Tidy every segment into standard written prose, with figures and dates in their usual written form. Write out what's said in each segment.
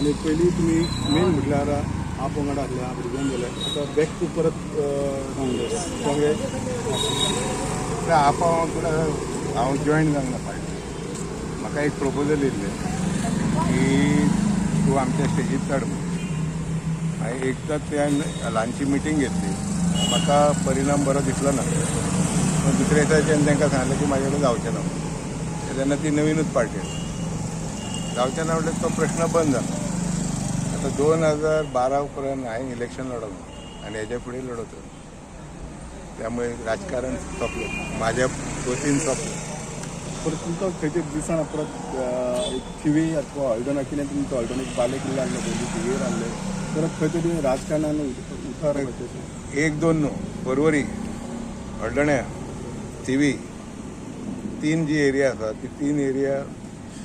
आणि पहिली तुम्ही मेन म्हटल्यार आप वांगडा आसले आप रिजायन जाले आता बॅक टू परत काँग्रेस आपा वांगडा हांव जॉयन जावंक ना पार्टी. म्हाका एक प्रपोजल येयल्लें की तूं आमच्या स्टेजीर चड म्हणून. हांवें एकदां त्या ल्हानशी मिटींग घेतली. म्हाका परिणाम बरो दिसलो ना. पण दुसऱ्या दिसाच्यान तांकां सांगलें की म्हाजे कडेन जावचें ना. तेन्ना ती नवीनच पार्टी जावचें ना म्हणल्यार तो प्रश्न बंद जालो. आता 2012 पर्यंत हांवें इलेक्शन लढवलं आणि हेच्या फुडें लढवतो. त्यामुळे राजकारण सोंपलें, म्हाज्या वतीन सोंपलें. परत तुमचो खंय तरी दिसाना परत एक थिवी अथवा हळदोना कितें तुमचो हळदोन एक बाले किल्ले आहले पयलीं थिवीर आहले परत खंय तरी राजकारणान उठार 1-2 न्हू, परवरी, हळदोण्या, थिवी 3 जी एरिया आसा ती 3 एरिया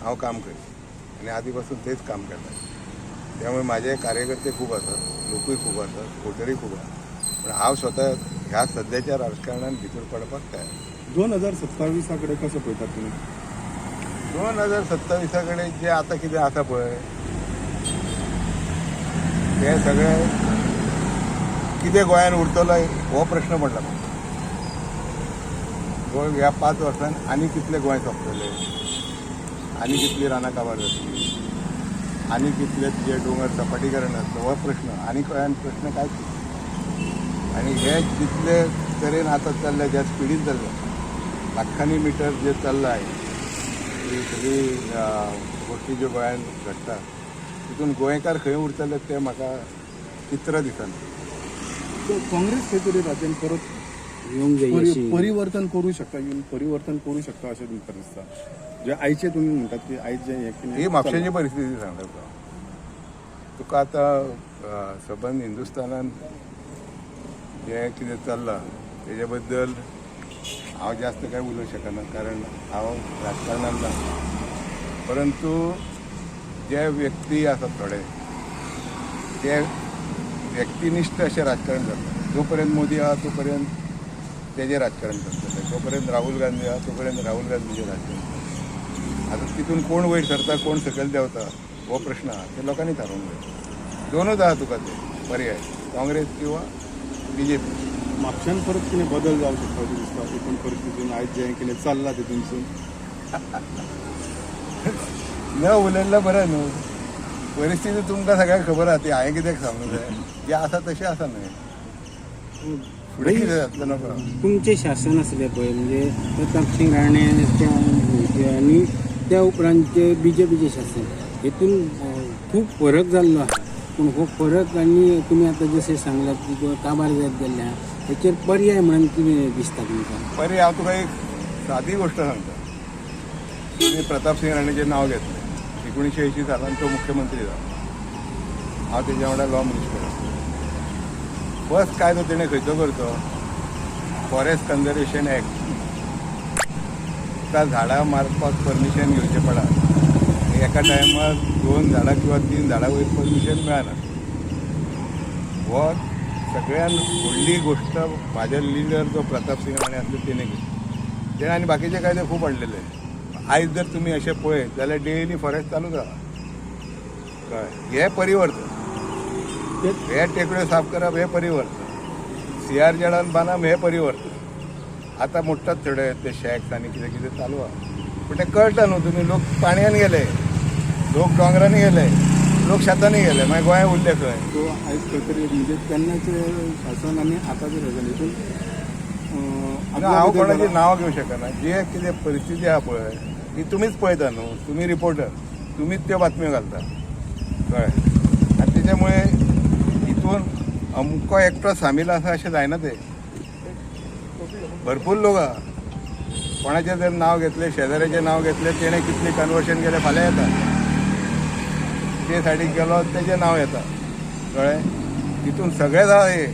हांव काम करता आणि आदी पासून तेच काम करता. त्यामुळे माझे कार्यकर्ते खूप असतात, लोकूय खूप असतात, वोटरूय खूप असतात. पण हांव स्वता ह्या सध्याच्या राजकारणात भितर पडपाक तयार. 2027 कडेन कसो पळयतात तुमी? 2027 कडेन जे आता कितें आसा पळय ते सगळें कितें गोंयान उरतलो हो प्रश्न पडला. गोंय ह्या 5 वर्सांन आनी कितले गोंय सोंपतले, आनी कितली रानां काबार जातली, आनी कितले जे दोंगर सपाटीकरण आसता हो प्रश्न. आनी गोंयान प्रश्न कांयच ना. आनी हे जितले तरेन आतां चल्ल्या ज्या स्पिडीन चल्ल्या लाखांनी मिटर जे चल्ला आहे ती सगळी गोष्टी ज्यो गोंयान घडटा तितून गोंयकार खंय उरतले ते म्हाका चित्र दिसना. काँग्रेस खंय तरी राज्यान परत येवंक जाय परिवर्तन करू शकता परिवर्तन करू शकता अशें तुमकां दिसता? जे आयचे तुमी म्हणटात की आयज जे हे ही म्हापशेची परिस्थिती सांगता तुका आतां सबंद हिंदुस्थानान जे कितें चल्लां तेजे बद्दल हांव जास्त काय उलोवंक शकना कारण हांव राजकारणांत ना. परंतु जे व्यक्ती आसात थोडे ते व्यक्तिनिश्ठ अशें राजकारण करतात. जो पर्यंत मोदी आहा तो पर्यंत तेजें राजकारण करतले, जो पर्यंत राहुल गांधी आहा तो पर्यंत राहुल गांधीचें राजकारण करतले. आतां तितून कोण वयर सरता कोण सकयल देंवता हो प्रश्न आहा ते लोकांनी थारोवंक जाय. दोनूच आहा तुका ते पर्याय, काँग्रेस किंवा BJP. म्हापशान परत कितें बदल जावंक शकता अशें दिसता एकूण परिस्थितीन आयज जें कितें चल्लां तितूनसून? न उलयल्लें बरें न्हू. परिस्थिती तुमकां सगळ्यांक खबर आहा ती हांवें कित्याक सांगूंक जाय. जे आसा तशें आसा न्हय. फुडें कितें जातलें नकळो. तुमचें शासन आसलें पळय म्हणजे प्रताप सिंग राणे आनी त्या उपरांतचे BJPचें शासन हेतून खूब फरक जाल्लो आसा. पूण हो फरक आनी तुमी आतां जशें सांगलात की जो काबार जायत गेल्ले आहा हेचेर पर्याय म्हणून कितें दिसता तुमकां? पर्याय हांव तुका एक सादी गोश्ट सांगता. तुमी प्रताप सिंग राणेचें नांव घेतलें. 1980 सालान तो मुख्यमंत्री जालो. हांव तेज्या वांगडा लॉ मिनिस्टर आसलो. फर्स्ट कायदो तेणें खंयचो करचो? Forest conservation act. तुका झाडां मारपाक परमिशन घेवचें पडा. एका टायमार 2 झाडां किंवा 3 झाडां वयर परमिशन मेळना. हो सगळ्यान व्हडली गोश्ट म्हाजे लिडर जो प्रताप सिंग राणे आसलो तेणें केली. तेणें आनी बाकीचे कायदे खूब हाडलेले. आयज जर तुमी अशें पळयत जाल्यार डेली फॉरेस्ट चालूच आहा. कळ्ळें? हें परिवर्तन. हे टेकड्यो साफ करप हें परिवर्तन. CR जडान बांदप हें परिवर्तन. आतां मोडटात थोडे ते शॅक्स आनी कितें कितें चालू आहा. पूण तें कळटा न्हू. तुमी लोक पाणयान गेले, लोक दोंगरांनी गेले, लोक शेतांनी गेले, मागीर गोंय उरलें खंय? तो आयज खंय तरी म्हणजे तेन्नाचें शासन आनी आतांचें शासन हितून हांव कोणाचें नांव घेवंक शकना. जे कितें परिस्थिती आहा पळय ती तुमीच पळयता न्हू. तुमी रिपोर्टर, तुमीच त्यो बातम्यो घालता. कळ्ळें? आनी तेच्या मुळे हितून अमको एकटो सामील आसा अशें जायना. ते भरपूर लोक आहा. कोणाचें जर नांव घेतलें, शेजाऱ्याचें नांव घेतलें, तेणें कितलें कन्वर्शन केलें फाल्यां येता. ते सायडीक गेलो तेजें नांव येता. कळ्ळें? हितून सगळें जाता हे.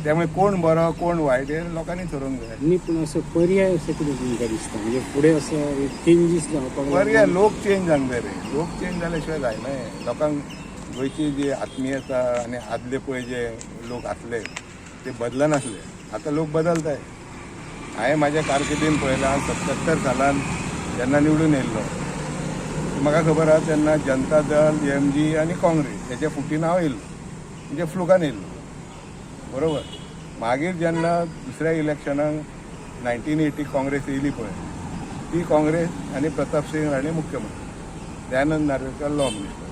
त्यामुळे कोण बरो कोण वायट हे लोकांनी ठरोवंक जाय. न्ही पूण असो पर्याय असो कितें तुमकां दिसता म्हणजे फुडें असो चेंजीस जावपाक पर्याय लोक चेंज जावंक जाय रे. लोक चेंज जाल्या शिवाय जायना हें. लोकांक गोंयची जी आत्मीयता आनी आदले पळय जे लोक आसले ते बदलनासले. आतां लोक बदलताय. हांवें म्हाज्या कारकिर्दीन पळयलां 77 सालान जेन्ना निवडून येयल्लो म्हाका खबर आहा तेन्ना जनता दल MG आनी काँग्रेस हेचे फुटी नांव येयल्लो म्हणजे फ्लुकान येयल्लो बरोबर. मागीर जेन्ना दुसऱ्या इलेक्शनाक 1980 काँग्रेस येयली पळय ती काँग्रेस आनी प्रताप सिंग राणे मुख्यमंत्री, दयानंद नार्वेकर लॉ मिनिस्टर.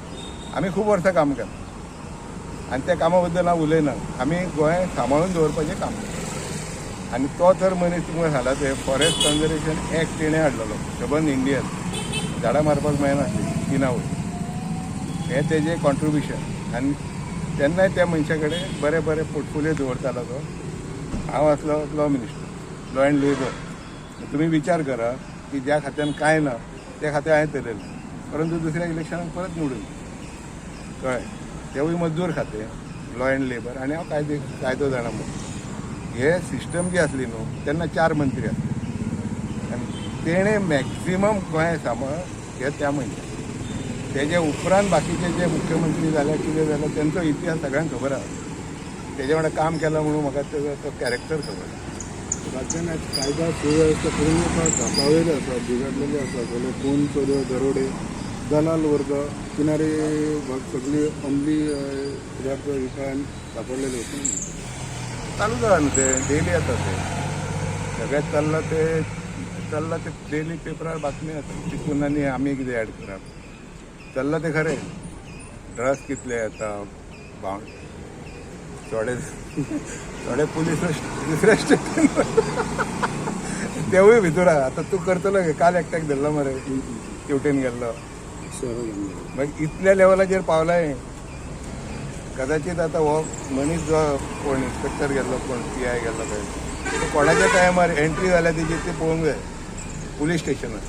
आमी खूब वर्सां काम केलां आनी त्या कामा बद्दल हांव उलयना. आमी गोंय सांबाळून दवरपाचें काम केलां आनी तो तर मनीस तुमकां सांगला ते फॉरेस्ट कन्जर्वेशन एक्ट तेणें हाडलेलो सबंद इंडियन झाडां मारपाक मेळनासली इनावय हें तेजें कॉन्ट्रिब्युशन. आनी तेन्नाय त्या मनशा कडेन बरे बरे पोर्टफोलियो दवरतालो तो. हांव आसलो law minister, law and labour. तुमी विचार करा की ज्या खात्यान कांय ना त्या खात्यान हांवें धरलेलें, परंतु दुसऱ्या इलेक्शनाक परत निवडून कळ्ळें. तेवूय मजदूर खातें, लॉ अँड लेबर, आनी हांव कायदो जाणा म्हणून. हे सिस्टम जी आसली न्हू तेन्ना 4 मंत्री आसले आनी तेणें मॅक्झिमम गोंय सांबाळ हे त्या मनशान. तेजे उपरांत बाकीचे जे मुख्यमंत्री जाले कितें जालें तेंचो इतिहास सगळ्यांक खबर आहा. तेजे वांगडा काम केलां म्हणून म्हाका तो कॅरेक्टर खबर आहा. राज्यान आज कायदा सुव्यवस्था पूर्णतः धापावलेली आसा, बिघडलेली आसा. जाल्यार खून, चोऱ्यो, दरोडे, दलाल वर्ग, किनारे भाग सगळी अंमली पदार्थ विकान सापडलेले होते. चालू जाला न्हू ते डेली येता ते सगळ्यात चल्ला ते डेली पेपरार बातमी येता तितून आनी आमी कितें ऍड करप चल्ला ते खरें. ड्रग्स कितले येता थोडे पुलीस दुसऱ्या स्टेटीन तेवूय भितर आहा. आतां तूं करतलो काल एकट्याक धरलो मरे तेवटेन गेल्लो मागीर इतल्या लेवलाचेर पावला हें. कदाचित आतां हो मनीस जो कोण इन्स्पेक्टर गेल्लो कोण PI गेल्लो पळय तो कोणाच्या टायमार एंट्री जाल्या तेजी ते पळोवंक जाय पुलीस स्टेशनार.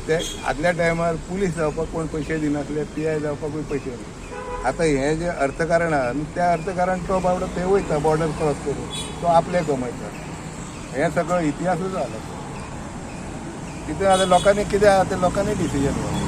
ते आदल्या टायमार पुलीस जावपाक कोण पयशे दिनासले, PI जावपाकूय पयशे ना. आतां हें जें अर्थकारण आहा त्या अर्थकारण तो बाबडो थंय वयता बॉर्डर क्रॉस करून तो आपले कमयता. हें सगळो इतिहासूच आहा. तितून आतां लोकांनी कितें आहा तें लोकांनी डिसिजन घेवप.